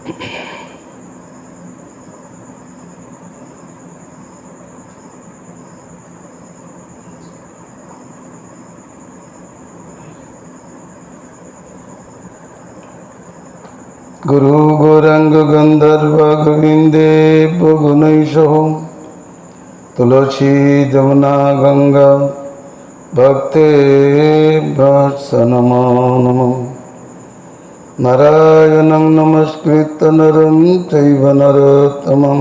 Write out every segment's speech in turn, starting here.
गुरु गौरांग गंधर्व गोविंदे गुणैषः तुलसी जमुना गंगा भक्ते नमो नमः। नारायणं नमस्कृत्य नरं चैव नरोत्तमं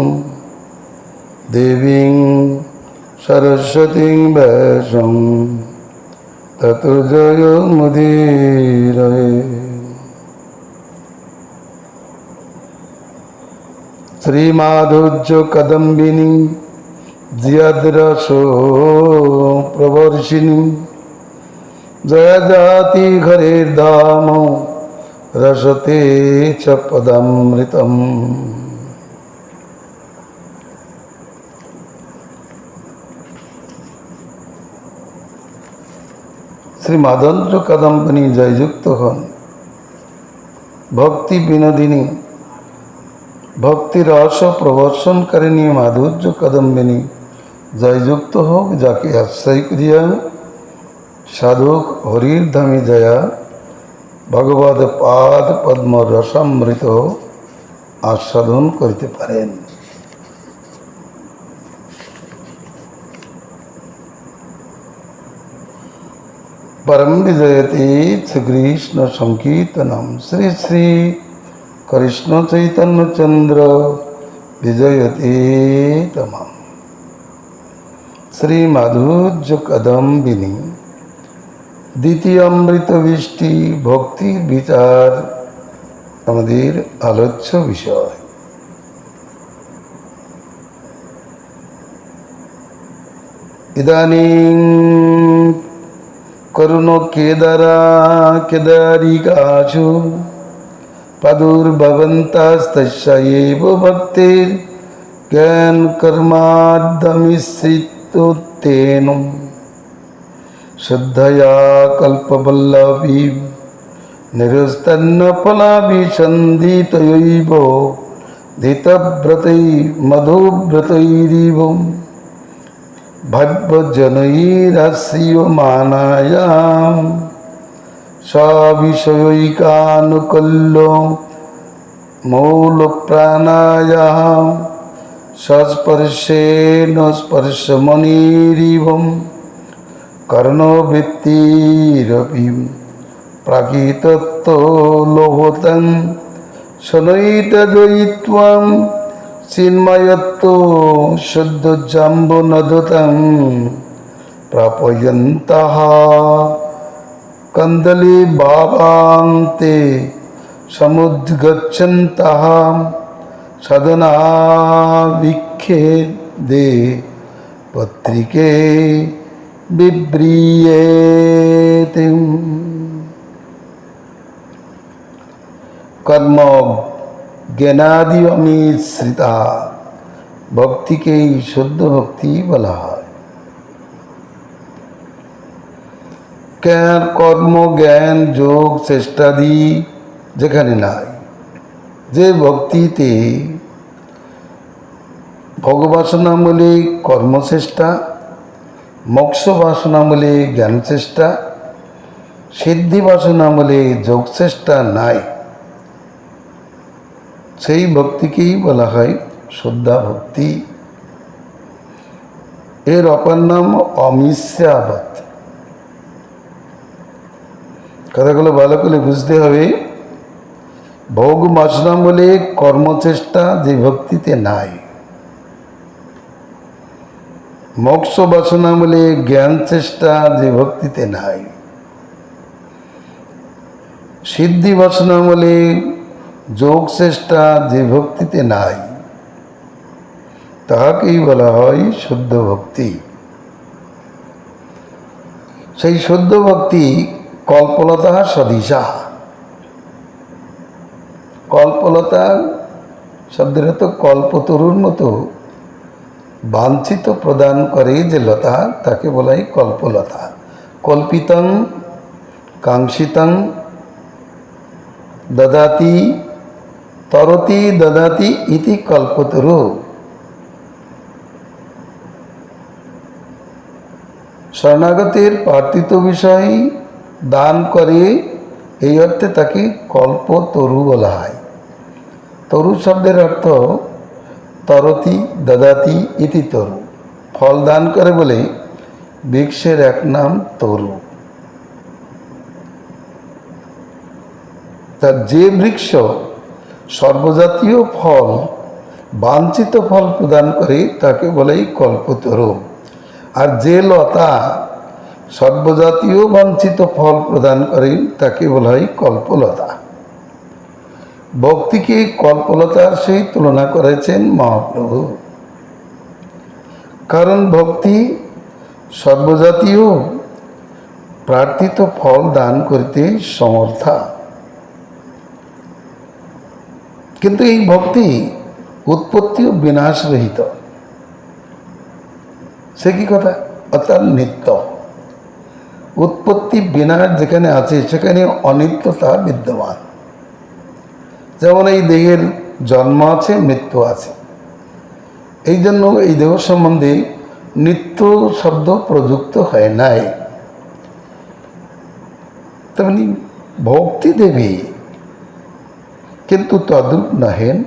देवीं सरस्वतीं व्यासं ततो जयमुदीरये। श्रीमाधुर्य कदम्बिनी जियाद्रसो प्रवर्षिणी जय जाति हरेर्धाम रसते च पदामृतम्। श्री माधुर्य कदम्बिनी जययुक्त हन भक्ति विनोदिनी भक्ति रस प्रवर्षण करेनी माधुर्य कदम्बिनी जययुक्त होक जाके आश्रय करिया साधक हरिर धामी जया भगवद पाद पद्म रसामृत आस्वादन करते पारेन। परम विजयते श्री कृष्ण संकीर्तनम श्री श्री कृष्ण चैतन्य चंद्र विजयते तमाम। श्री माधुर्य कदम्बिनी द्वितीय अमृत वृष्टि भक्ति विचार आमादेर आलोच्य विषय। इदानीं करुण केदारिकासु प्रादुर्भवन्तस्तस्यैव भक्तिर् ज्ञान कर्माद्यमिश्रितोत्तेन शुद्धया कल्पवल्लभी निरुस्तन्न फलाभिसन्धितयैव धितव्रतै मधुव्रतैरिव भव्यजनैराश्रियमाणायां सविषयैकानुकूल्यो मौलप्राणायाः सस्पर्शेन स्पर्शमणिरिवं कर्णवृत्तिरपि प्राकृतत्तो लोभतं शनैतद्वैत्वं चिन्मयत्तो शुद्धजाम्बुनदतं प्रापयन्तः कंदली भावान्ते समुद्गच्छन्तः सदना विखेदे पत्रिके बिभ्रियेते। कर्म ज्ञानादि अमिश्रिता भक्ति के शुद्ध भक्ति बला है। कर्म ज्ञान जोग चेष्टादि जेखाने नाई जे भक्तिते भगवासना मिले कर्म चेष्टा मोक्ष वासना मिले ज्ञान चेष्टा सिद्धि वासना मिले जोग चेष्टा नाई सेई भक्ति के बला है शुद्धा भक्ति। एर अपर नाम अमिश्रा भक्ति। कथागुलो भालो करे बुझते हबे भोग वासना मिले कर्म चेष्टा जे भक्तिते नाई मोक्ष वासना मिले ज्ञान चेष्टा जे भक्तिते नाई सिद्धि वासना मिले जोग चेष्टा जे भक्तिते नाई ताहाकेई बला हय शुद्ध भक्ति। सेई शुद्ध भक्ति कल्पलता सदिशा। कल्पलता शब्देर तो कल्पतरुर मतो वांछित प्रदान करे जे लता ताके बला हय कल्पलता। कल्पितं कांक्षितं ददाति তরতি দদাতি ইতি কল্পতরু। শরণাগতের প্রার্থিত বিষয় দান করে, এই অর্থে তাকে কল্পতরু বলা হয়। তরু শব্দের অর্থ তরতি দদাতি ইতি তরু, ফল দান করে বলে বৃক্ষের এক নাম তরু। তার যে বৃক্ষ সর্বজাতীয় ফল, বাঞ্ছিত ফল প্রদান করে তাকে বলেই কল্পতরু। আর যে লতা সর্বজাতীয় বাঞ্ছিত ফল প্রদান করে তাকে বলা হয় কল্পলতা। ভক্তিকে কল্পলতার সহিত তুলনা করেছেন মহাপ্রভু, কারণ ভক্তি সর্বজাতীয় প্রার্থিত ফল দান করতে সমর্থা। কিন্তু এই ভক্তি উৎপত্তি ও বিনাশ রহিত। সে কি কথা? অর্থাৎ নিত্য। উৎপত্তি বিনাশ যেখানে আছে সেখানে অনিত্যতা বিদ্যমান। যেমন এই দেহের জন্ম আছে, মৃত্যু আছে, এই জন্য এই দেহ সম্বন্ধে নিত্য শব্দ প্রযুক্ত হয় নাই। তেমনি ভক্তি দেবী কিন্তু তদ্রূপ নহেন।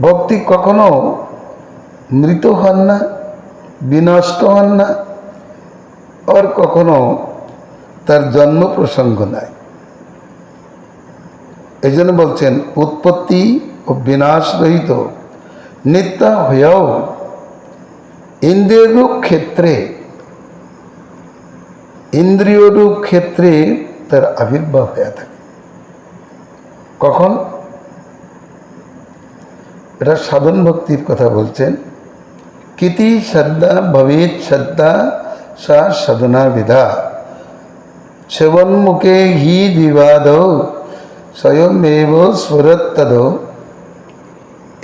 ভক্তি কখনো মৃত হন না, বিনষ্ট হন না, আর কখনো তার জন্ম প্রসঙ্গ নাই। এই জন্য বলছেন উৎপত্তি ও বিনাশ রহিত, নিত্য হয়েও ইন্দ্রিয়রূপ ক্ষেত্রে, ইন্দ্রিয়রূপ ক্ষেত্রে তার আবির্ভাব হয়ে থাকে। কখন? এটা সাধন ভক্তির কথা বলছেন। কিতি শ্রদ্ধা ভবেত শ্রদ্ধা সা সাধনা বিধা, সেবন্মুখে হি বিবাদ স্বয়মেব স্বরত্তদ।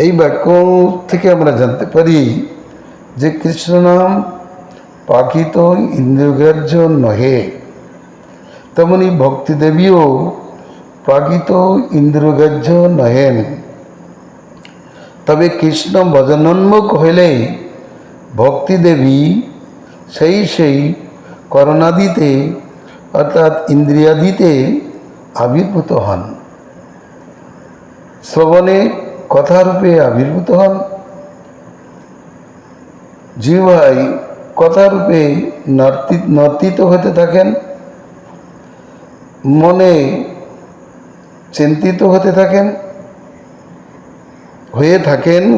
এই বাক্য থেকে আমরা জানতে পারি যে কৃষ্ণ নাম পাকিত ইন্দ্রিয়গ্রাহ্য নহে, তেমনি ভক্তিদেবীও প্রাকৃত ইন্দ্রিয়গ্রাহ্য নহেন। তবে কৃষ্ণ ভজনোন্মুখ হইলে ভক্তিদেবী সেই করণাদিতে অর্থাৎ ইন্দ্রিয়াদিতে আবির্ভূত হন। শ্রবণে কথারূপে আবির্ভূত হন, জিহ্বায় কথারূপে নর্তিত হতে থাকেন, মনে চিন্তিত হতে থাকেন,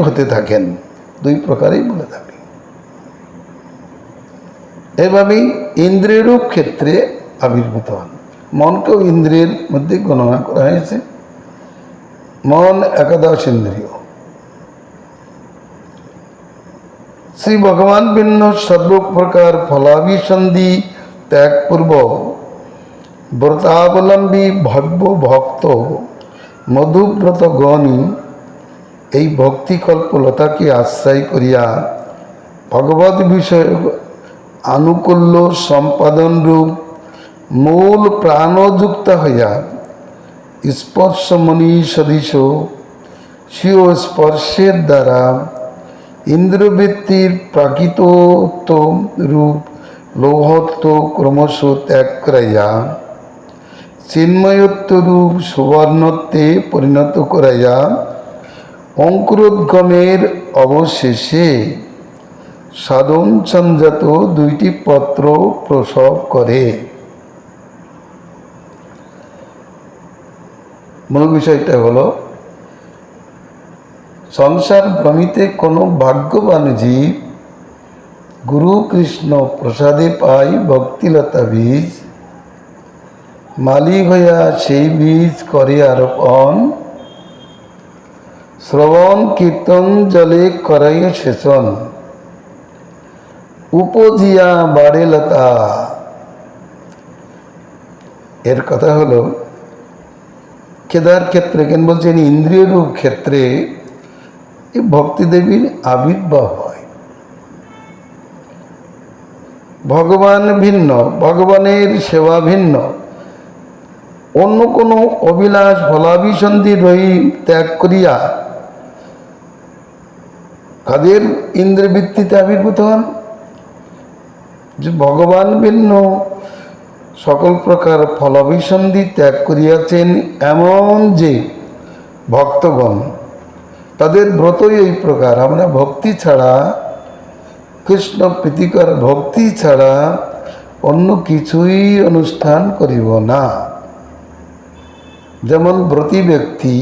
হতে থাকেন, দুই প্রকারেই বলে থাকি। এভাবেই ইন্দ্রিয়রূপ ক্ষেত্রে আবির্ভূত হন। মনকেও ইন্দ্রিয়ের মধ্যে গণনা করা হয়েছে। মন একাদশ ইন্দ্রিয়। শ্রী ভগবান ভিন্ন সর্বপ্রকার ফলাভিসন্ধি ত্যাগপূর্বক ব্রতাবলম্বী ভব্য ভক্ত মধুব্রত গণী এই ভক্তিকল্পলতাকে আশ্রয় করিয়া ভগবত বিষয় আনুকূল্য সম্পাদন রূপ মূল প্রাণযুক্ত হইয়া স্পর্শমণি সদৃশ স্বীয় স্পর্শের দ্বারা ইন্দ্রবৃত্তির প্রাকৃতত্ব রূপ লৌহত্ব ক্রমশ ত্যাগ করাইয়া চিন্ময়ত্ব রূপ সুবর্ণত্বে পরিণত করাইয়া অঙ্কুরোদ্গমের অবশেষে সাধন সংজাত দুইটি পত্র প্রসব করে। মূল বিষয়টা হলো সংসার ভ্রমিতে কোনো ভাগ্যবান জীব গুরু কৃষ্ণ প্রসাদে পাই ভক্তিলতা বীজ, মালিক হইয়া সেই বীজ করে আরোপণ, শ্রবণ কীর্তন জলে করাই সেচন, উপজিয়া বাড়ে লতা। এর কথা হলো কেদার ক্ষেত্রে কেন বলছেন ইন্দ্রিয় রূপ ক্ষেত্রে এই ভক্তিদেবীর আবির্ভাব হয়। ভগবান ভিন্ন, ভগবানের সেবা ভিন্ন, অন্য কোনো অভিলাষ ফলাভিসন্ধি রহি ত্যাগ করিয়া কাদের ইন্দ্রবৃত্তিতে আবির্ভূত হন? যে ভগবান ভিন্ন সকল প্রকার ফলাভিসন্ধি ত্যাগ করিয়াছেন এমন যে ভক্তগণ, তাদের ব্রতই এই প্রকার। আমরা ভক্তি ছাড়া, কৃষ্ণ প্রীতিকর ভক্তি ছাড়া অন্য কিছুই অনুষ্ঠান করিব না। যেমন ব্রতী ব্যক্তি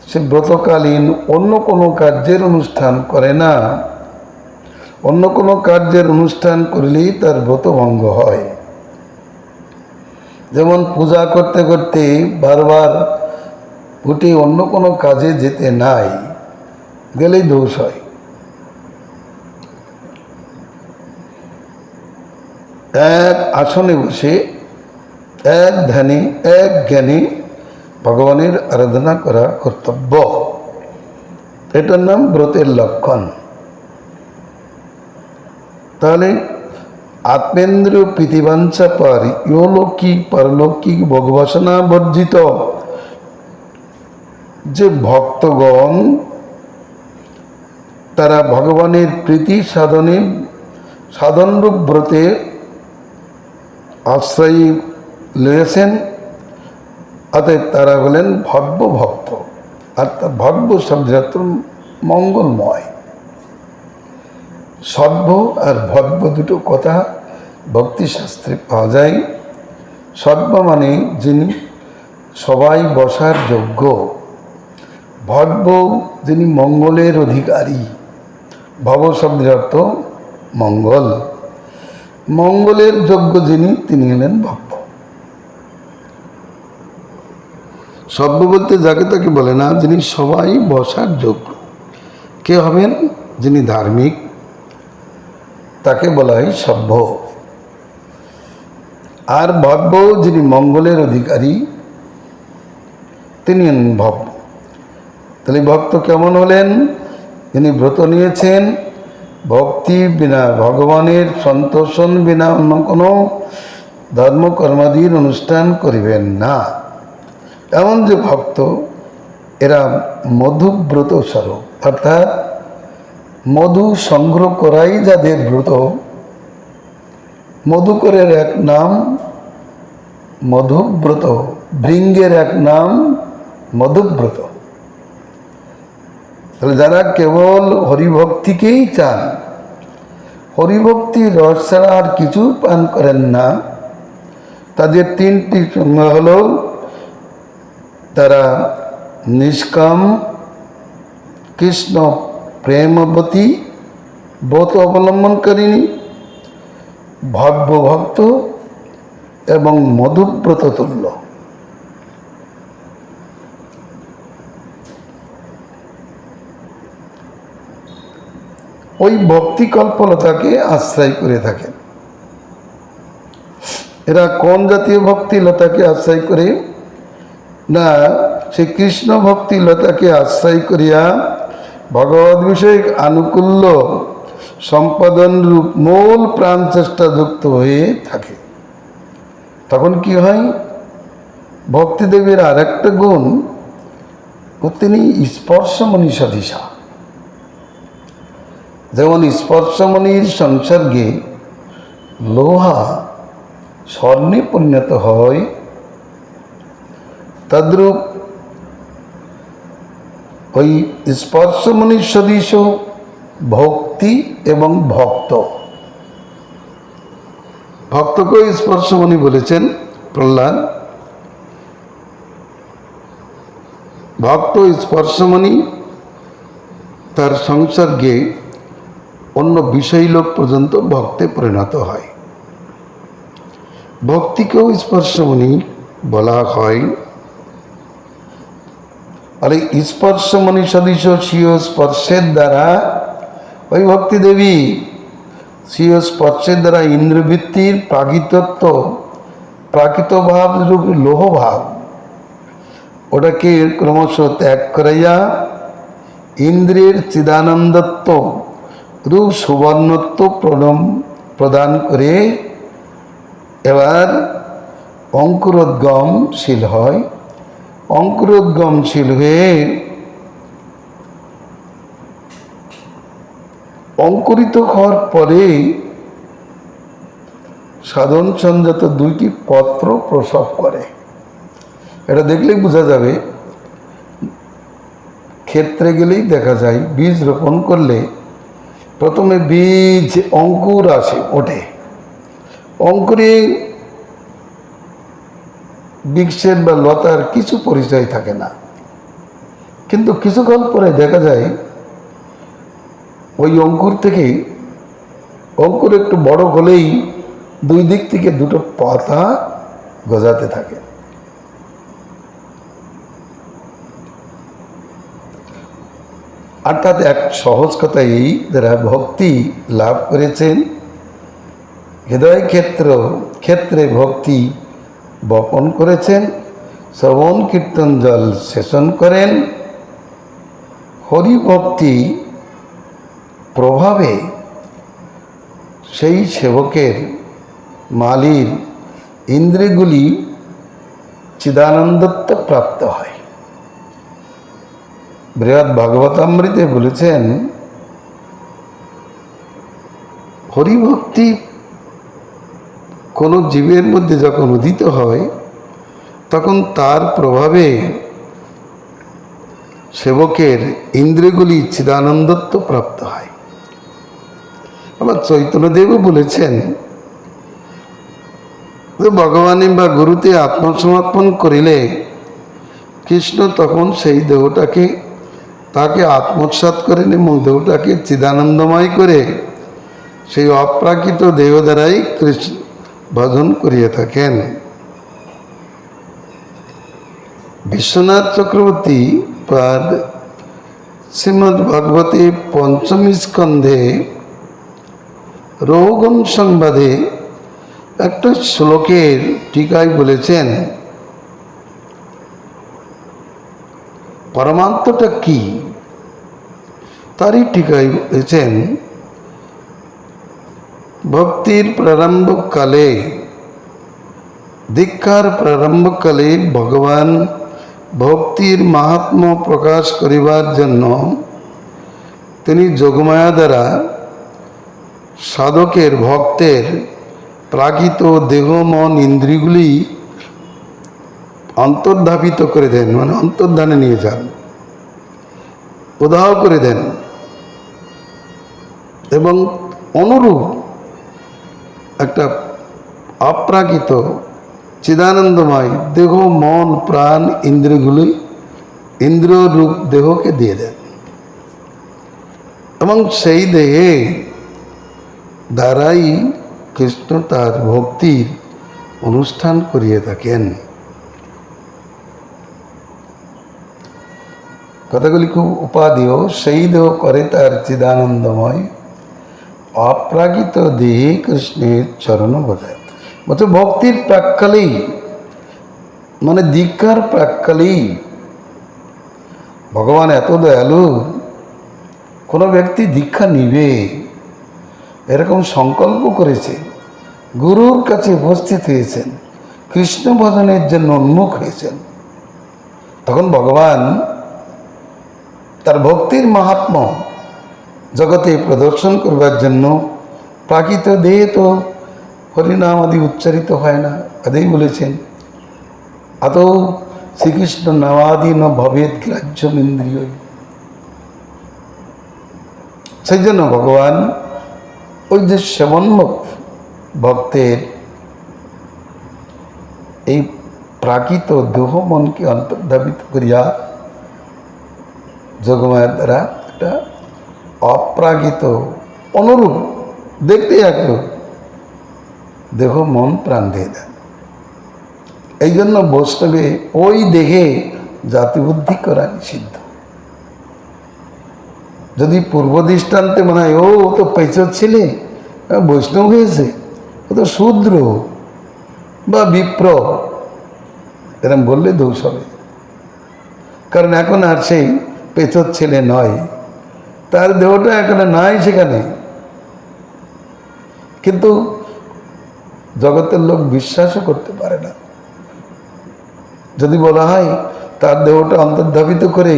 সে ব্রতকালীন অন্য কোনো কার্যের অনুষ্ঠান করে না, অন্য কোনো কার্যের অনুষ্ঠান করলেই তার ব্রত ভঙ্গ হয়। যেমন পূজা করতে করতে বারবার উঠে অন্য কোনো কাজে যেতে নাই, গেলেই দোষ হয়। এক আসনে বসে এক ধ্যানে এক জ্ঞানে ভগবানের আরাধনা করা কর্তব্য। এটার নাম ব্রতের লক্ষণ। তাহলে আত্মেন্দ্রিয় প্রীতিবাঞ্ছা পার ইহলৌকিক পারলৌকিক ভোগবাসনা বর্জিত যে ভক্তগণ, তারা ভগবানের প্রীতি সাধনে সাধনরূপ ব্রতে আশ্রয়ী লয়েছেন, অতএব তারা হলেন ভব্য ভক্ত। অর্থাৎ ভব্য শব্দ মঙ্গলময়। সভ্য আর ভব্য দুটো কথা ভক্তিশাস্ত্রে পাওয়া যায়। সভ্য মানে যিনি সবাই বসার যোগ্য, ভব্য যিনি মঙ্গলের অধিকারী। ভব শব্দের অর্থ মঙ্গল, মঙ্গলের যোগ্য যিনি, তিনি হলেন ভব্য। সভ্য বলতে যাকে তাকে বলে না, যিনি সবাই বসার যোগ্য। কে হবেন? যিনি ধার্মিক, তাকে বলা হয় সভ্য। আর ভব্য যিনি মঙ্গলের অধিকারী, তিনি হলেন ভব্য। তাহলে ভক্ত কেমন হলেন? যিনি ব্রত নিয়েছেন, ভক্তি বিনা, ভগবানের সন্তোষণ বিনা অন্য কোনো ধর্মকর্মাদির অনুষ্ঠান করিবেন না, এমন যে ভক্ত, এরা মধুব্রত স্বরূপ। অর্থাৎ মধু সংগ্রহ করাই যাদের ব্রত। মধুকরের এক নাম মধুব্রত, ভৃঙ্গের এক নাম মধুব্রত। তাহলে যারা কেবল হরিভক্তিকেই চান, হরিভক্তি রস ছাড়া আর কিছু পান করেন না, তাদের তিনটি সংজ্ঞা হল: তারা নিষ্কাম, কৃষ্ণ প্রেমবতী ব্রত অবলম্বনকারিণী, ভব্য ভক্ত এবং মধুব্রত তুল্য। ওই ভক্তি কল্পলতাকে আশ্রয় করে থাকেন। এরা কোন জাতীয় ভক্তিলতাকে আশ্রয় করে? না, সে কৃষ্ণ ভক্তিলতাকে আশ্রয় করিয়া ভগবদ বিষয়ক আনুকূল্য সম্পাদন রূপ মূল প্রাণ চেষ্টা যুক্ত হয়ে থাকে। তখন কি হয়? ভক্তিদেবীর আর একটা গুণ, তিনি স্পর্শমণি সদৃশা। যেমন স্পর্শমণির সংসর্গে লোহা স্বর্ণে পরিণত হয়, তদ্রূপ ওই স্পর্শমণির সদৃশ ভক্তি এবং ভক্ত। ভক্তকেও স্পর্শমণি বলেছেন প্রহ্লাদ। ভক্ত স্পর্শমণি, তার সংসর্গে অন্য বিষয়ী লোক পর্যন্ত ভক্তে পরিণত হয়। ভক্তিকেও স্পর্শমণি বলা হয়। আর এই স্পর্শমণি সদৃশ স্বীয় স্পর্শের দ্বারা ওই ভক্তি দেবী স্বীয় স্পর্শের দ্বারা ইন্দ্রবৃত্তির প্রাকৃতত্ব, প্রাকৃতভাব রূপ লোহভাব, ওটাকে ক্রমশ ত্যাগ করাইয়া ইন্দ্রিয়ের চিদানন্দত্ব রূপ সুবর্ণত্ব প্রদান করে এবার অঙ্কুরোদ্গমশীল হয়। অঙ্কুরোদ্গমশীল হয়ে অঙ্কুরিত হওয়ার পরে সাধন সংযত 2টি পত্র প্রসব করে। এটা দেখলেই বোঝা যাবে, ক্ষেত্রে গেলেই দেখা যায় বীজ রোপণ করলে প্রথমে বীজ অঙ্কুর আসে, ওঠে। অঙ্কুরে বৃক্ষের বা লতার কিছু পরিচয় থাকে না, কিন্তু কিছুকাল পরে দেখা যায় ওই অঙ্কুর থেকে, অঙ্কুর একটু বড় হলেই 2 দিক থেকে 2টো পাতা গজাতে থাকে। অর্থাৎ এক সহজ কথা এই, যারা ভক্তি লাভ করেছেন, হৃদয় ক্ষেত্রে ভক্তি বপন করেছেন, শ্রবণ কীর্তন জল সেচন করেন, হরিভক্তি প্রভাবে সেই সেবকের মালির ইন্দ্রিয়গুলি চিদানন্দত্ব প্রাপ্ত হয়। বৃহৎ ভাগবতামৃতে বলেছেন, হরিভক্তি কোনো জীবের মধ্যে যখন উদিত হয় তখন তার প্রভাবে সেবকের ইন্দ্রিয়গুলি চিদানন্দত্ব প্রাপ্ত হয়। আবার চৈতন্যদেবও বলেছেন যে ভগবান বা গুরুতে আত্মসমর্পণ করিলে কৃষ্ণ তখন সেই দেহটাকে তাকে আত্মসাৎ করেন এবং দেহটাকে চিদানন্দময় করে সেই অপ্রাকৃত দেহ দ্বারাই কৃষ্ণ ভজন করিয়ে থাকেন। বিশ্বনাথ চক্রবর্তী পাদ শ্রীমদ্ ভাগবতে 5ম স্কন্ধে রোগন সংবাদে একটা শ্লোকের টিকায় বলেছেন, পরমার্থটা কি? তারই টিকায় বলেছেন, ভক্তির প্রারম্ভকালে, দীক্ষার প্রারম্ভকালে ভগবান ভক্তির মাহাত্ম্য প্রকাশ করিবার জন্য তিনি যোগমায়া দ্বারা সাধকের ভক্তের প্রাকৃত দেহ মন ইন্দ্রিয়গুলি অন্তর্ধাপিত করে দেন, মানে অন্তর্ধানে নিয়ে যান, উদাহ করে দেন, এবং অনুরূপ একটা অপ্রাকৃত চিদানন্দময় দেহ মন প্রাণ ইন্দ্রিয়গুলি ইন্দ্রিয় রূপ দেহকে দিয়ে দেন এবং সেই দেহে দ্বারাই কৃষ্ণ তার ভক্তির অনুষ্ঠান করিয়ে থাকেন। কথাগুলি খুব উপাদেয়। সেই দেহ করে তার চিদানন্দময়, অপ্রাকৃত দেহে কৃষ্ণের চরণ বোঝায়। বলছে ভক্তির প্রাককালেই, মানে দীক্ষার প্রাককালেই ভগবান এত দয়ালু, কোনো ব্যক্তি দীক্ষা নিবে এরকম সংকল্প করেছে, গুরুর কাছে উপস্থিত হয়েছেন, কৃষ্ণ ভজনের জন্য উন্মুখ হয়েছেন, তখন ভগবান তার ভক্তির মাহাত্ম্য জগতে প্রদর্শন করবার জন্য, প্রাকৃত দেহে তো হরিনাম আদি উচ্চারিত হয় না, আদেই বলেছেন, আদৌ শ্রীকৃষ্ণ নামাদি ন ভবেদ গ্রাহ্যম ইন্দ্রিয়। সেই জন্য ভগবান ওই যে সেবন্মুখ ভক্তের এই প্রাকৃত দেহ মনকে অন্তর্ধাপিত করিয়া যোগমায়ার দ্বারা একটা অপ্রাকৃত অনুরূপ দেখতে একরূপ দেহ মন প্রাণ দিয়ে দেন। এই জন্য বৈষ্ণবে ওই দেহে জাতিবুদ্ধি করা নিষিদ্ধ। যদি পূর্ব দৃষ্টান্তে মনে হয় ও তো পেঁচর ছেলে বৈষ্ণব হয়েছে, ও তো শূদ্র বা বিপ্র, এরম বললে দোষ হবে। কারণ এখন আর সেই পেঁচর ছেলে নয়, তার দেহটা এখন নাই সেখানে, কিন্তু জগতের লোক বিশ্বাসও করতে পারে না। যদি বলা হয় তার দেহটা অন্তর্ধাবিত করে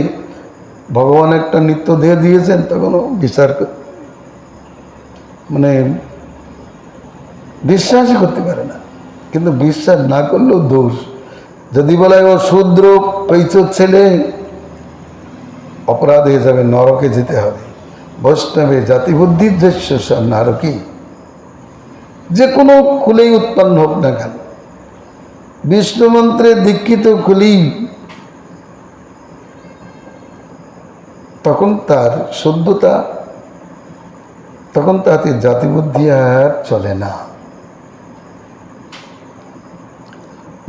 ভগবান একটা নিত্য দেহ দিয়েছেন, তখনও মানে বিশ্বাসই করতে পারে না। কিন্তু বিশ্বাস না করলেও দোষ। যদি বলা হয় ও শূদ্র পৈচর ছেলে, অপরাধ হয়ে যাবে, নরকে যেতে হবে। বৈষ্ণবে জাতিবুদ্ধির দৃশ্য নারকী, যে কোনো কুলেই উৎপন্ন হোক না কেন, বিষ্ণু মন্ত্রে দীক্ষিত কুলি, তখন তার শুদ্ধতা, তখন তাতে জাতিবুদ্ধি আর চলে না।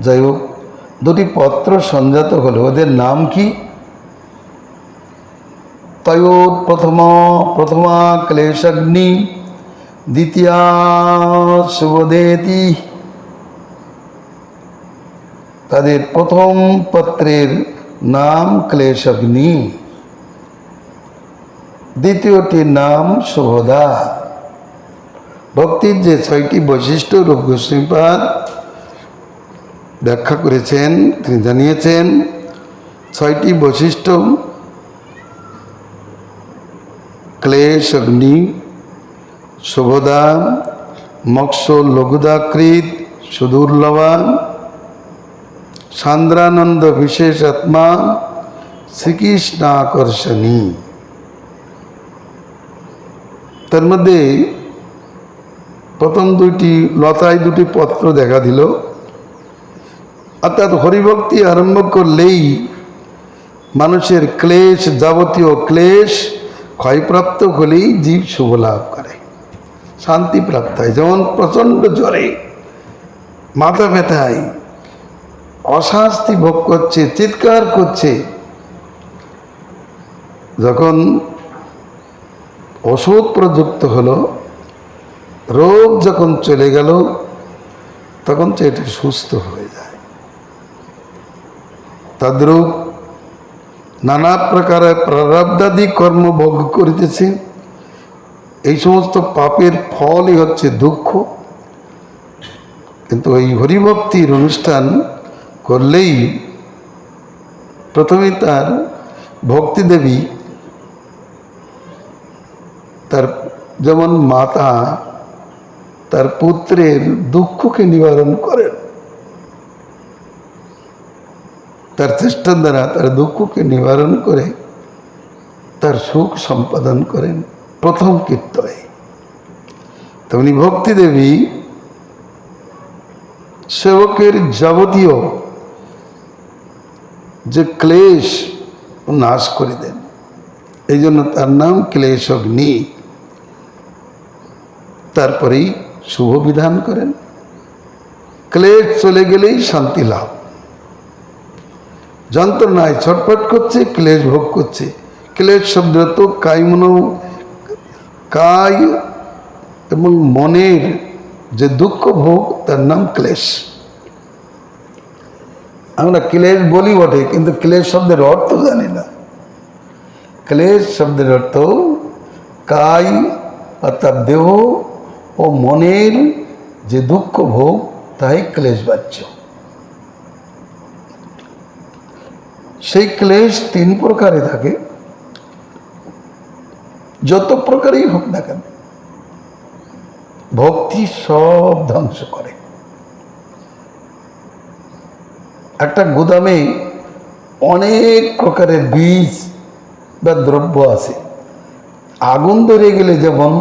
যাই হোক, দুটি পত্র সঞ্জাত হলো, ওদের নাম কি? তয়োর প্রথমা ক্লেশাগ্নি, দ্বিতীয়া শুভদেতি। তাদের প্রথম পত্রের নাম ক্লেশাগ্নি, দ্বিতীয়টির নাম শুভদা। ভক্তির যে 6টি বৈশিষ্ট্য রূপ গোস্বামীপাদ ব্যাখ্যা করেছেন, তিনি জানিয়েছেন 6টি বৈশিষ্ট্য: ক্লেশ অগ্নি, শুভদা, মক্ষ লঘুদাকৃত সুদুর্লভা, সান্দ্রানন্দ বিশেষ আত্মা, শ্রীকৃষ্ণাকর্ষণী। তার মধ্যে প্রথম দুইটি লতায় দুটি পত্র দেখা দিল, অর্থাৎ হরিভক্তি আরম্ভ করলেই মানুষের ক্লেশ, যাবতীয় ক্লেশ ক্ষয়প্রাপ্ত হলেই জীব শুভ লাভ করে, শান্তি প্রাপ্ত হয়। যেমন প্রচণ্ড জ্বরে, মাথা ব্যথায় অশান্তি ভোগ করছে, চিৎকার করছে, যখন ওষুধ প্রযুক্ত হলো, রোগ যখন চলে গেল, তখন তো এটি সুস্থ হয়ে যায়। তদ্রূপ নানা প্রকারের প্রারব্ধাদি কর্ম ভোগ করিতেছে, এই সমস্ত পাপের ফলই হচ্ছে দুঃখ। কিন্তু এই হরিভক্তির অনুষ্ঠান করলেই প্রথমে তার ভক্তিদেবী, তার যেমন মাতা তার পুত্রের দুঃখকে নিবারণ করেন, তার চেষ্টার দ্বারা তার দুঃখকে নিবারণ করে তার সুখ সম্পাদন করেন প্রথম কীর্তনে। তেমনি ভক্তিদেবী সেবকের যাবতীয় যে ক্লেশ নাশ করে দেন, এই জন্য তার নাম ক্লেশ অগ্নি। তারপরেই শুভ বিধান করেন। ক্লেশ চলে গেলেই শান্তি লাভ। যন্ত্রণায় ছটফট করছে, ক্লেশ ভোগ করছে। ক্লেশ শব্দ তো কায় এবং মনের যে দুঃখ ভোগ, তার নাম ক্লেশ। আমরা ক্লেশ বলি বটে, কিন্তু ক্লেশ শব্দের অর্থ জানি না। ক্লেশ শব্দের অর্থ কায় অর্থাৎ দেহ ও মনের যে দুঃখ ভোগ, তাই ক্লেশবাচ্য। সেই ক্লেশ 3 প্রকারে থাকে, যত প্রকারেই হোক না কেন, ভক্তি সব ধ্বংস করে। একটা গুদামে অনেক প্রকারের বীজ বা দ্রব্য আছে, আগুন ধরে গেলে যেমন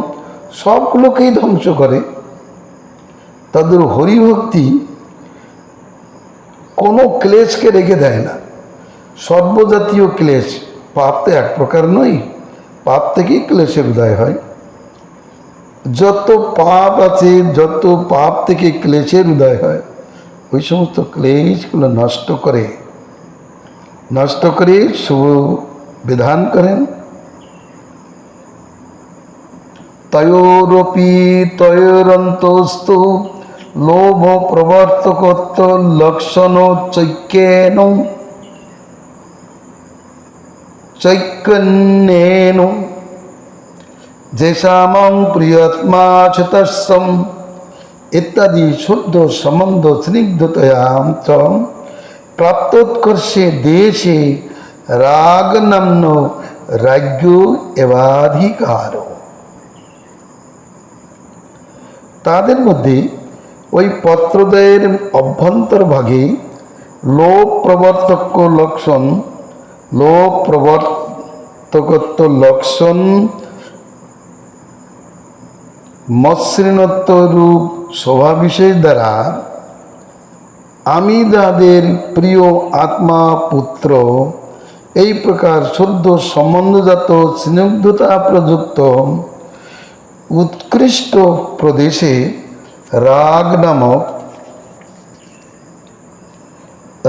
সবগুলোকেই ধ্বংস করে, তাদের হরিভক্তি কোনো ক্লেশকে রেখে দেয় না। সর্বজাতীয় ক্লেশ, পাপ তো এক প্রকার নয়, পাপ থেকেই ক্লেশের উদয় হয়। যত পাপ আছে, যত পাপ থেকে ক্লেশের উদয় হয়, ওই সমস্ত ক্লেশগুলো নষ্ট করে শুভ বিধান করেন। তয়োরপি তয়োরন্তস্তু লোভ প্রবর্তকত্ব লক্ষণ চৈকন্যেন যেষামং প্রিয়ত্মা ইত্যাদি শুদ্ধ সম্বন্ধ স্নিগ্ধতয়াম প্রাপ্তোৎকর্ষে দেশে রাগ নাম্ন রাজ্য এবাধিকার। তাদের মধ্যে ওই পত্রদ্বয়ের অভ্যন্তরভাগে লোভ প্রবর্তক প্রবর্তকত্ব লক্ষণ মসৃণত্ব রূপ স্বভাবিশেষ দ্বারা আমি যাদের প্রিয় আত্মা পুত্র এই প্রকার শুদ্ধ সম্বন্ধজাত স্নিগ্ধতা প্রযুক্ত উৎকৃষ্ট প্রদেশে রাগ নামক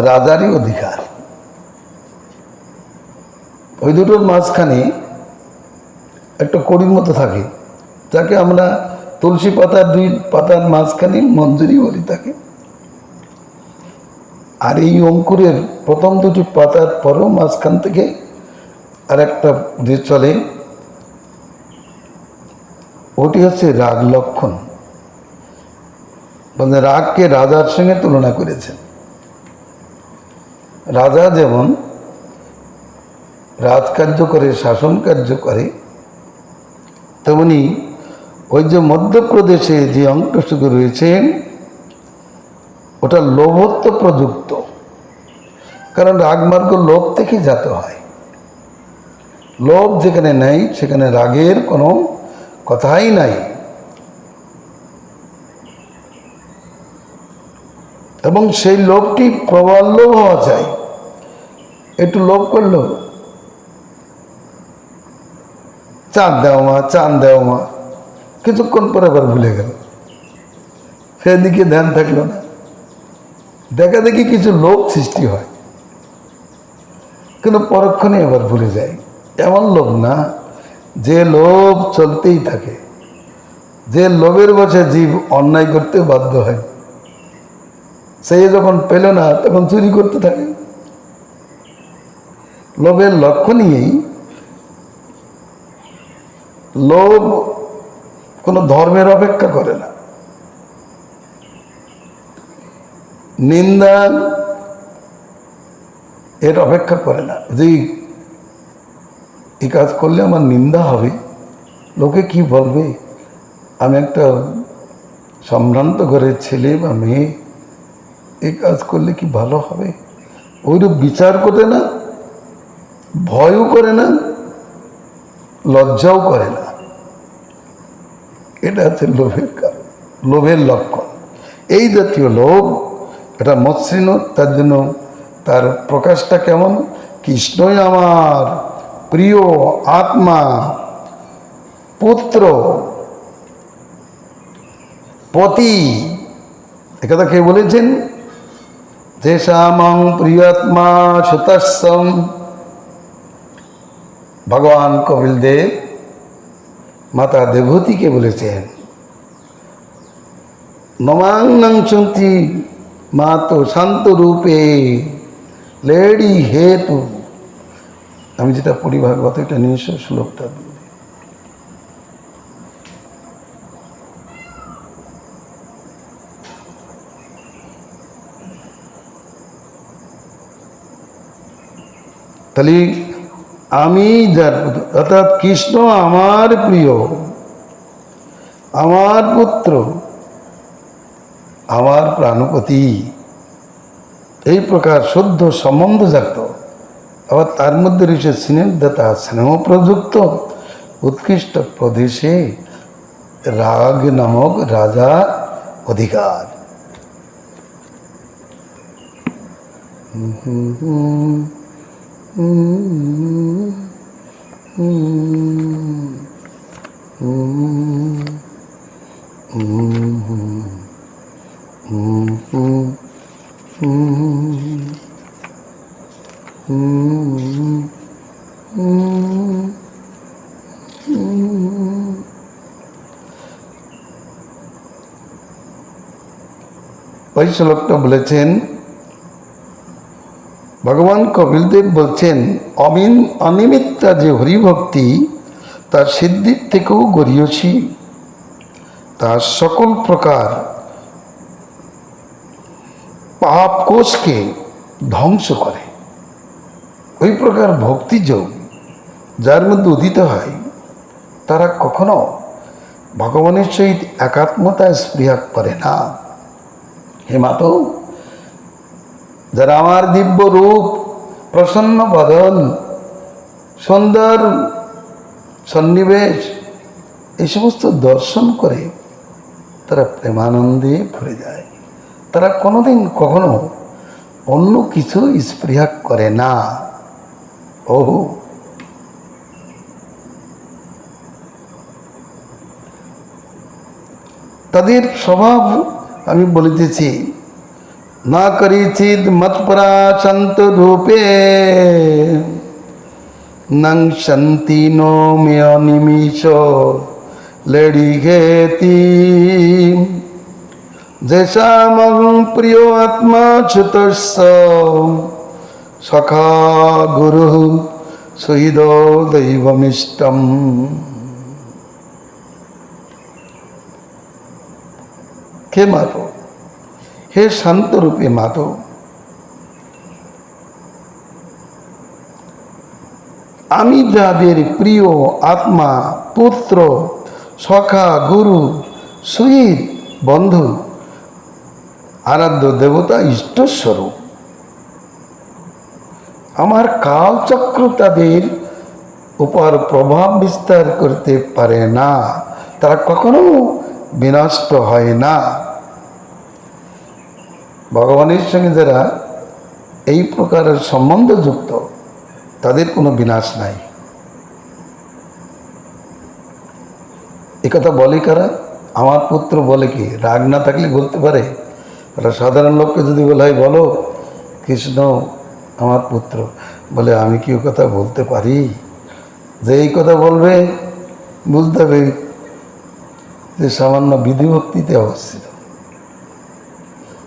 রাজারই অধিকার। ওই দুটোর মাঝখানে একটা কড়ির মতো থাকে, যাকে আমরা তুলসী পাতার দুই পাতার মাঝখানে মঞ্জুরি বলি তাকে। আর এই অঙ্কুরের প্রথম দুটি পাতার পরও মাঝখান থেকে আর একটা যে চলে, ওটি হচ্ছে রাগ লক্ষণ। মানে রাগকে রাজার সঙ্গে তুলনা করেছেন। রাজা যেমন রাজকার্য করে, শাসন কার্য করে, তেমনি ওই যে মধ্যপ্রদেশে যে অংশটুকু রয়েছে ওটা লোভত্ব প্রযুক্ত, কারণ রাগমার্গ লোভ থেকে জাত হয়। লোভ যেখানে নেই সেখানে রাগের কোনো কথাই নাই। এবং সেই লোভটি প্রবল লোভ হওয়া চাই। একটু লোভ করলো, চাঁদ দেও মা, চাঁদ দেও মা, কিছুক্ষণ পরে আবার ভুলে গেল, সেদিকে ধ্যান থাকলো না। দেখা দেখি কিছু লোভ সৃষ্টি হয়, কিন্তু পরক্ষণে আবার ভুলে যায়। এমন লোভ না, যে লোভ চলতেই থাকে, যে লোভের বসে জীব অন্যায় করতে বাধ্য হয়। সে যখন পেল না তখন চুরি করতে থাকে। লোভের লক্ষ্য নিয়েই, লোভ কোনো ধর্মের অপেক্ষা করে না, নিন্দা এর অপেক্ষা করে না। যে এই কাজ করলে আমার নিন্দা হবে, লোকে কি বলবে, আমি একটা সম্ভ্রান্ত ঘরের ছেলে বা মেয়ে, এই কাজ করলে কি ভালো হবে, ওইরূপ বিচার করে না, ভয়ও করে না, লজ্জাও করে না। এটা হচ্ছে লোভের কারণ, লোভের লক্ষণ। এই জাতীয় লোভ এটা মসৃণ, তার জন্য তার প্রকাশটা কেমন, কৃষ্ণই আমার প্রিয় আত্মা পুত্র পতি। একথা কে বলেছেন? যেষামং প্রিয়াত্মা সুতস্যম। ভগবান কপিল দেব মাতা দেবহূতিকে বলেছেন, নমাং চন্তি মাতো শান্ত রূপে লেডি হেতু। আমি যেটা পড়ি ভাগবত, এটা নিজস্ব শ্লোকটা তাহলে আমি যার, অর্থাৎ কৃষ্ণ আমার প্রিয়, আমার পুত্র, আমার প্রাণপতি, এই প্রকার শুদ্ধ সম্বন্ধজাত, আবার তার মধ্যে রয়েছে স্নেহদাতা, স্নেহ প্রযুক্ত উৎকৃষ্ট প্রদেশে রাগ নামক রাজা অধিকার। ওই শ্লোকটা বলেছেন ভগবান কপিলদেব, বলছেন অনিমিত্তা যে হরিভক্তি তার সিদ্ধির থেকেও গড়িয়েছি, তার সকল প্রকার পাপ কোষকে ধ্বংস করে। ওই প্রকার ভক্তিযোগ যার মধ্যে উদিত হয় তারা কখনো ভগবানের সহিত একাত্মতায় স্পৃহা করে না। হে মাতো, যারা আমার দিব্য রূপ, প্রসন্ন বদন, সুন্দর সন্নিবেশ এই সমস্ত দর্শন করে তারা প্রেমানন্দে ভরে যায়। তারা কোনোদিন কখনো অন্য কিছু স্পৃহা করে না। ওহো, তাদের স্বভাব আমি বলিতেছি, না করিচিদ মৎপরাশন্ত রূপে নং শান্তি নো মেয় নিমিষ লেডি ঘেতি যেসামং প্রিয় আত্মা চ্যুতস্য সখা গুরু শহীদ দৈবমিষ্টম। হে মাতো, হে শান্তরূপে মাতো, আমি যাদের প্রিয় আত্মা, পুত্র, সখা, গুরু, শহীদ, বন্ধু, আরাধ্য দেবতা, ইষ্টস্বরূপ, আমার কালচক্র তাদের উপর প্রভাব বিস্তার করতে পারে না। তারা কখনো বিনষ্ট হয় না। ভগবানের সঙ্গে যারা এই প্রকারের সম্বন্ধযুক্ত তাদের কোনো বিনাশ নাই। একথা বলে কারা? আমার পুত্র বলে কি? রাগ না থাকলে বলতে পারে? একটা সাধারণ লোককে যদি বলা হয় বলো কৃষ্ণ আমার পুত্র, বলে আমি কি ও কথা বলতে পারি? যে এই কথা বলবে বুঝতে হবে যে সামান্য বিধিভক্তিতে অবস্থিত।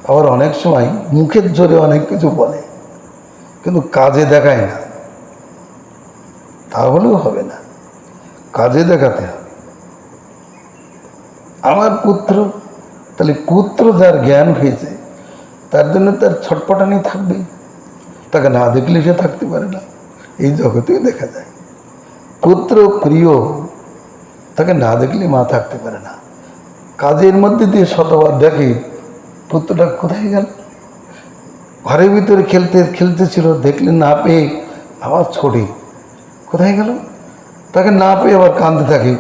আবার অনেক সময় মুখের জোরে অনেক কিছু বলে কিন্তু কাজে দেখায় না, তাহলেও হবে না, কাজে দেখাতে হবে। আমার পুত্র, তাহলে পুত্র যার জ্ঞান হয়েছে তার জন্য তার ছটপটানি থাকবে। তাকে না দেখলে সে থাকতে পারে না, এই জগতেও দেখা যায়। পুত্র প্রিয়, তাকে না দেখলে মা থাকতে পারে না। কাজের মধ্যে দিয়ে শতবার দেখে পুত্রটা কোথায় গেল, ঘরের ভিতরে খেলতেছিল, দেখলে না পেয়ে আবার ছোটে, কোথায় গেল? তাকে না পেয়ে আবার কাঁদতে থাকে,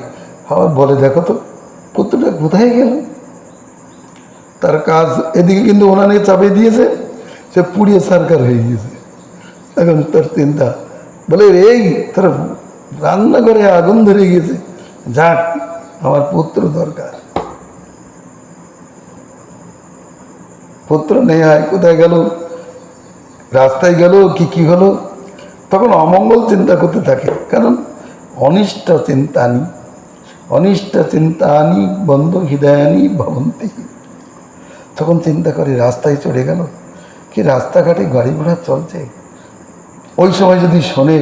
আবার বলে দেখো তো পুত্রটা কোথায় গেল। তার কাজ এদিকে কিন্তু ওনানে চাপিয়ে দিয়েছে, সে পুড়িয়ে সরকার হয়ে গিয়েছে। এখন তার চিন্তা, বলে এই তোর রান্নাঘরে আগুন ধরে গিয়েছে, যাক আমার পুত্র দরকার। পুত্র নেই, হয় কোথায় গেল, রাস্তায় গেল কি হলো, তখন অমঙ্গল চিন্তা করতে থাকে। কারণ অনিষ্ট চিন্তানি বন্ধু হৃদয়ানি ভবন্তি। তখন চিন্তা করে রাস্তায় চড়ে গেল কি, রাস্তাঘাটে গাড়ি ঘোড়া চলছে, ওই সময় যদি শোনে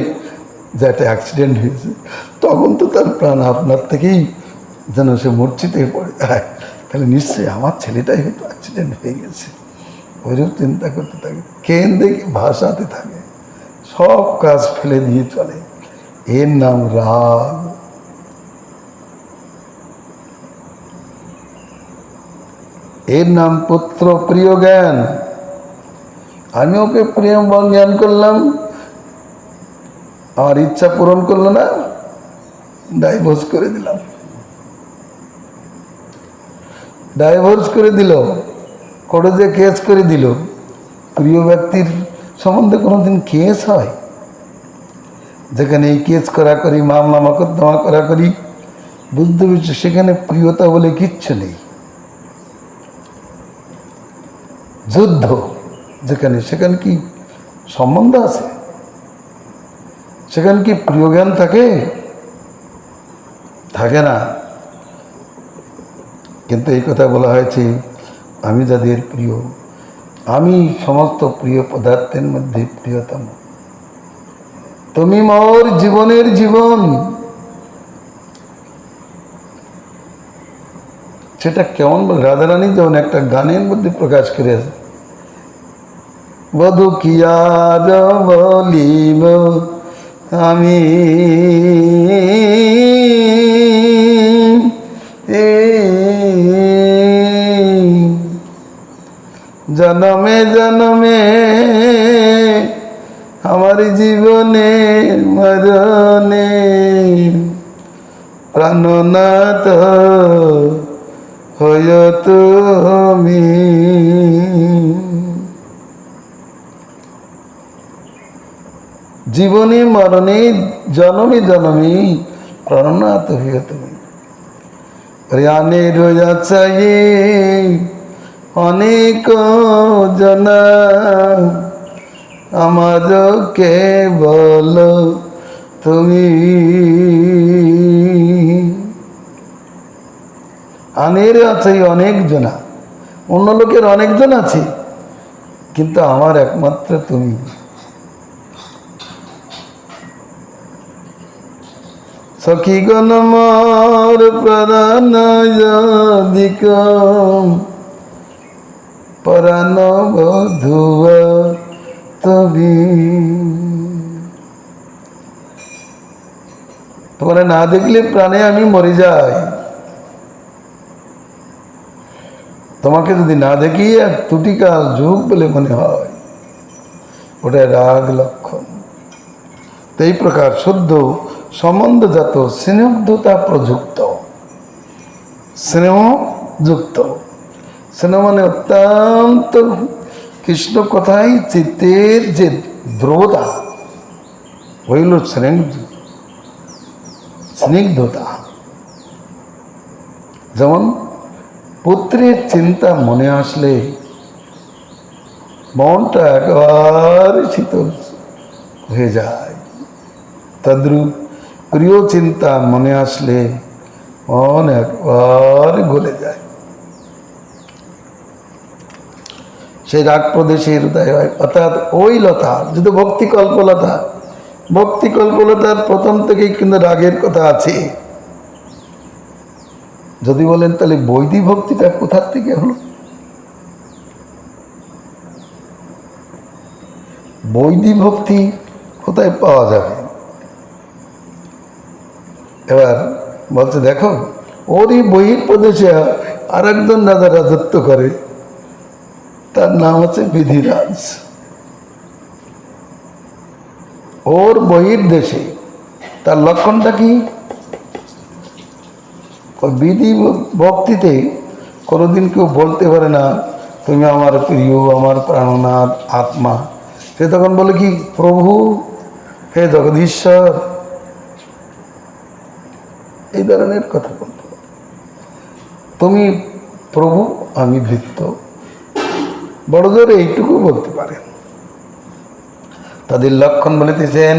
যে একটা অ্যাক্সিডেন্ট হয়েছে, তখন তো তার প্রাণ আপনার থেকেই যেন সে মূর্ছিতে পড়ে যায়। তাহলে নিশ্চয়ই আমার ছেলেটাই হয়তো অ্যাক্সিডেন্ট হয়ে গেছে। ওইরূপ চিন্তা করতে থাকে, কেন্দ্রে ভাসাতে থাকে, সব কাজ ফেলে দিয়ে চলে। এর নাম রাগ। এর নাম পুত্র প্রিয় জ্ঞান। আমি ওকে প্রিয় জ্ঞান করলাম, আমার ইচ্ছা পূরণ করলো না, ডাইভোর্স করে দিলাম। ডাইভোর্স করে দিল, কোর্টে কেস করে দিল। প্রিয় ব্যক্তির সম্বন্ধে কোনোদিন কেস হয়? যেখানে এই কেস করি, মামলা মকদ্দমা করি, বুঝতে পেরেছি সেখানে প্রিয়তা বলে কিচ্ছু নেই। যুদ্ধ যেখানে, সেখানে কি সম্বন্ধ আছে? সেখানে কি প্রিয় জ্ঞান থাকে? থাকে না। কিন্তু এই কথা বলা হয়েছে, আমি যাদের প্রিয়, আমি সমস্ত প্রিয় পদার্থের মধ্যে প্রিয়তম। তুমি মোর জীবনের জীবন। সেটা কেমন বলে রাধারানী যেমন একটা গানের মধ্যে প্রকাশ করেছে, বধু কি আর বলিব আমি জনমে জনমে আমার জীবনে মরণে প্রাণনাথ হয় তুমি। জীবনে মরণে জনমে জনমে প্রাণনাথ হইয়া তুমি। প্রাণের চাই অনেক জনা আমার কেবল তুমি। আনের আছে অনেক জনা, অন্য লোকের অনেকজন আছে, কিন্তু আমার একমাত্র তুমি। সখীগণ মোর প্রাণ অধিক পরাণ বধুব তুমি। তোমার না দেখলে প্রাণে আমি মরে যাই। তোমাকে যদি না দেখি এক তুটিকাল যুগ বলে মনে হয়, ওটা রাগ লক্ষণ। তো এই প্রকার শুদ্ধ সম্বন্ধজাত স্নেহযুক্তা প্রযুক্ত, স্নেহযুক্ত, স্নেহ মানে অত্যন্ত কৃষ্ণ কথাই চিত্তের যে দ্রবতা হইল স্নিগ্ধতা। যেমন পুত্রের চিন্তা মনে আসলে মনটা একেবারে শীতল হয়ে যায়, তদ্রূপ প্রিয় চিন্তা মনে আসলে মন একবারে গলে যায়। সেই রাগ প্রদেশে হৃদয় হয়, অর্থাৎ ওই লতা যদি ভক্তি কল্পলতা, ভক্তি কল্পলতার প্রথম থেকেই কিন্তু রাগের কথা আছে। যদি বলেন তাহলে বৈদিক ভক্তিটা কোথার থেকে হলো? বৈদিক ভক্তি কোথায় পাওয়া যাবে? এবার বলছে দেখো, ওরই বহির প্রদেশে আর একজন রাজা রাজত্ব করে, তার নাম হচ্ছে বিধিরাজ। ওর বহির দেশে তার লক্ষণটা কি? বিধি ভক্তিতে কোনোদিন কেউ বলতে পারে না তুমি আমার প্রিয়, আমার প্রাণনাথ আত্মা। সে তখন বলে কি, প্রভু, হে জগদীশ্বর, এই ধরনের কথা বলতে। তুমি প্রভু, আমি ভৃত্য, বড় জোরে এইটুকু বলতে পারেন। তাদের লক্ষণ বলিতেছেন,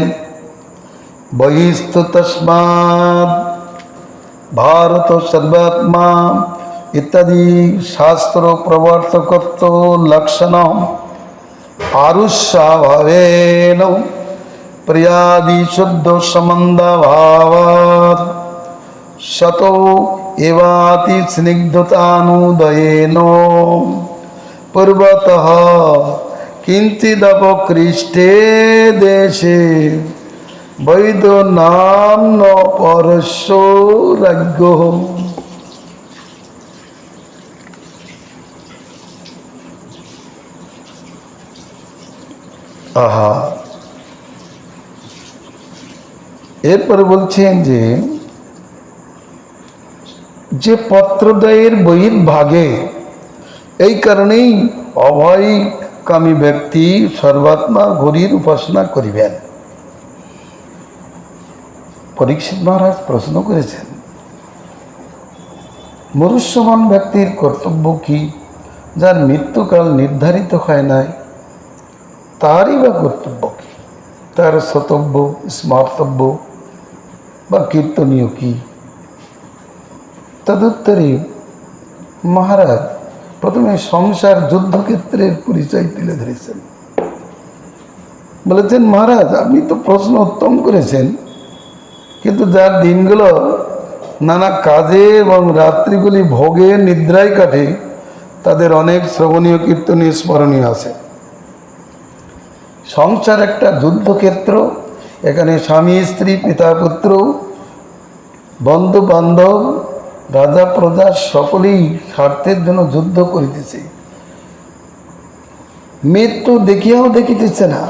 বহিস্তু তস্মাৎ ভারত সর্বাত্মা ইত্যাদি শাস্ত্র প্রবর্তকত্ব লক্ষণ আরুষ্যাভাবেন প্রিয়াদি শুদ্ধ সম্বন্ধ ভাবাৎ শতো এবাতি স্নিগ্ধতানুদয়েন পূর্বতঃ কিঞ্চিদপকৃষ্টে দেশে বৈদ নাম্ন পরশ রাজ্ঞ। আহা, এরপরে বলছেন যে যে পত্রদ্বয়ের বহির্ভাগে এই কারণেই অভয়কামী ব্যক্তি সর্বাত্মা গৌরীর উপাসনা করিবেন। পরীক্ষিত মহারাজ প্রশ্ন করেছেন, মনুষ্যমান ব্যক্তির কর্তব্য কি? যার মৃত্যুকাল নির্ধারিত হয় নাই, তারই বা কর্তব্য কি? তার সতব্য, স্মার্তব্য বা কীর্তনীয় কি? তদুত্তরে মহারাজ প্রথমে সংসার যুদ্ধক্ষেত্রের পরিচয় তুলে ধরেছেন। বলেছেন, মহারাজ আপনি তো প্রশ্ন উত্তম করেছেন, কিন্তু যার দিনগুলো নানা কাজে এবং রাত্রিগুলি ভোগে নিদ্রায় কাটে, তাদের অনেক শ্রবণীয় কীর্তনীয় স্মরণীয় আছে। সংসার একটা যুদ্ধক্ষেত্র। এখানে স্বামী স্ত্রী পিতা পুত্র বন্ধু বান্ধব রাজা প্রজা সকলেই স্বার্থের জন্য যুদ্ধ করিতেছে, মৃত্যু দেখিয়াও দেখিতেছে না।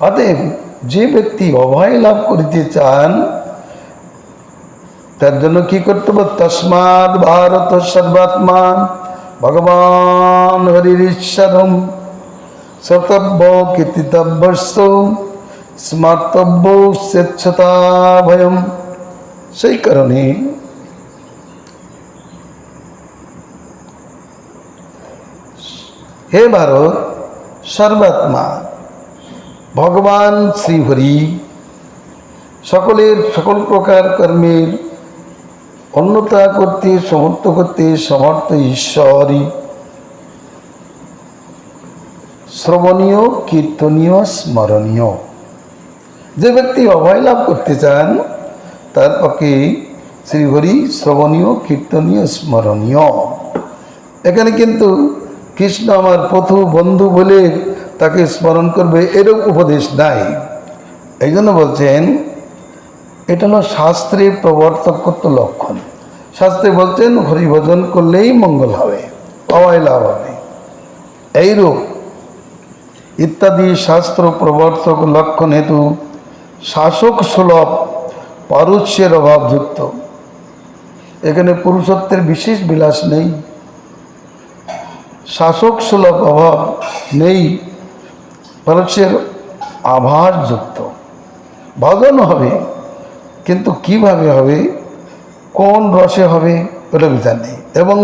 অতএব যে ব্যক্তি অভয় লাভ করিতে চান তার জন্য কি করতে হবে? তস্মাৎ ভারত সর্বাত্মা ভগবান হরিশ্বরম সতব্য কীর্তিতব্যস্য স্মর্তব্য স্বেচ্ছতা ভয়ম। সেই কারণে হে ভারত, সর্বাত্মা ভগবান শ্রীহরি সকলের সকল প্রকার কর্মের অন্যতা করতে সমর্থ ঈশ্বরই শ্রবণীয় কীর্তনীয় স্মরণীয়। যে ব্যক্তি অভয় লাভ করতে চান তার পক্ষে শ্রীহরি শ্রবণীয় কীর্তনীয় স্মরণীয়। এখানে কিন্তু কৃষ্ণ আমার পথু বন্ধু বলে তাকে স্মরণ করবে এরূপ উপদেশ নাই। এই জন্য বলছেন এটা হলো শাস্ত্রে প্রবর্তকত্ব লক্ষণ। শাস্ত্রে বলছেন হরিভজন করলেই মঙ্গল হবে, অভয় লাভ হবে, এইরূপ ইত্যাদি শাস্ত্র প্রবর্তক লক্ষণ হেতু শাসক সুলভ পারুষ্যের অভাবযুক্ত। এখানে পুরুষত্বের বিশেষ বিলাস নেই, শাসক সুলভ অভাব নেই, পারুষ্যের আভাসযুক্ত। ভজন হবে কিন্তু কিভাবে হবে, কোন রসে হবে ওটা বিচার নেই, এবং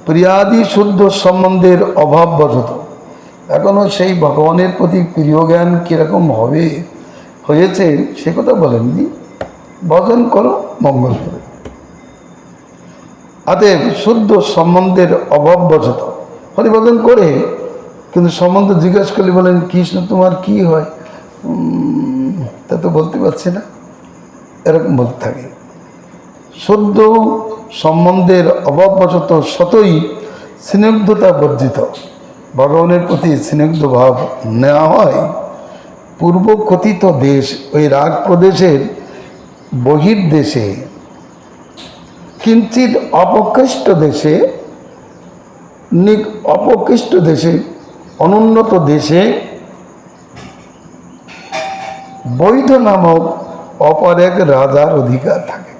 প্রিয়াদি শুদ্ধ সম্বন্ধের অভাববশত এখনও সেই ভগবানের প্রতি প্রিয় জ্ঞান কীরকম হবে হয়েছে সে কথা বলেননি। ভজন করো মঙ্গল করে। অতএব শুদ্ধ সম্বন্ধের অভাববশত হরিভজন করে কিন্তু সম্বন্ধ জিজ্ঞাসা করলে বলেন কৃষ্ণ তোমার কি হয়, তা তো বলতে পারছি না, এরকম বলতে থাকে। শুদ্ধ সম্বন্ধের অভাববশত শতই স্নিগ্ধতা বর্জিত, ভগবানের প্রতি স্নিগ্ধ ভাব নেওয়া হয়। পূর্ব কথিত দেশ ওই রাগ প্রদেশের বহির্দেশে কিঞ্চিত অপকৃষ্ট দেশে অনুন্নত দেশে বৈধ নামক অপর এক রাজার অধিকার থাকে।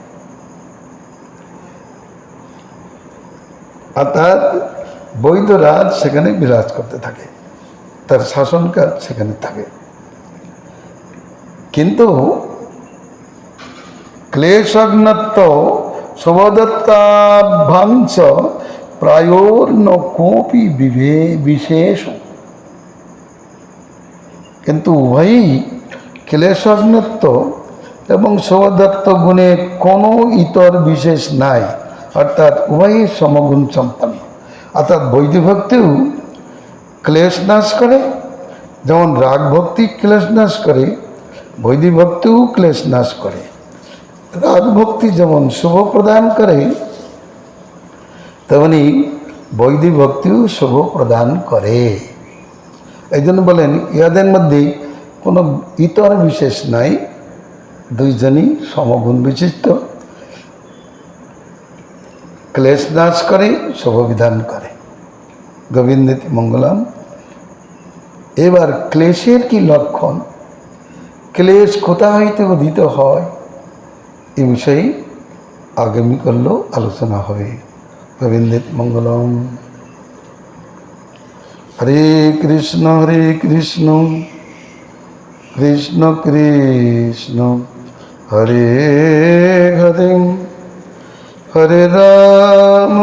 অর্থাৎ বৈধ রাজ সেখানে বিরাজ করতে থাকে, তার শাসনকাল সেখানে থাকে। কিন্তু ক্লেশগ্নত্ব শুভদত্তাভ্যাঞ্চ প্রায়োর্ন কোপি বিশেষ। কিন্তু উভয়ই ক্লেশগ্নত্ব এবং শুভদত্ত গুণে কোনো ইতর বিশেষ নাই, অর্থাৎ উভয়ই সমগুণ সম্পন্ন। অর্থাৎ বৈদিভক্তিও ক্লেশ নাশ করে, যেমন রাগ ভক্তি ক্লেশ নাশ করে, বৈদিভক্তিও ক্লেশ নাশ করে। রাগ ভক্তি যেমন শুভ প্রদান করে তেমনি বৈদিভক্তিও শুভ প্রদান করে। এই জন্য বলেন ইহাদের মধ্যে কোনো ইতর বিশেষ নাই, দুইজনই সমগুণ বিশিষ্ট, ক্লেশ নাশ করে, শুভ বিধান করে। গোবিন্দেতি মঙ্গলম। এবার ক্লেশের কি লক্ষণ, ক্লেশ কোথা হইতে উদিত হয় এ বিষয়ে আগামীকালও আলোচনা হবে। গোবিন্দেতি মঙ্গলম। হরে কৃষ্ণ কৃষ্ণ কৃষ্ণ হরে হরে, হরে রাম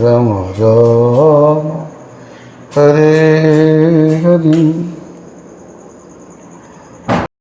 রাম রাম হরে হরে।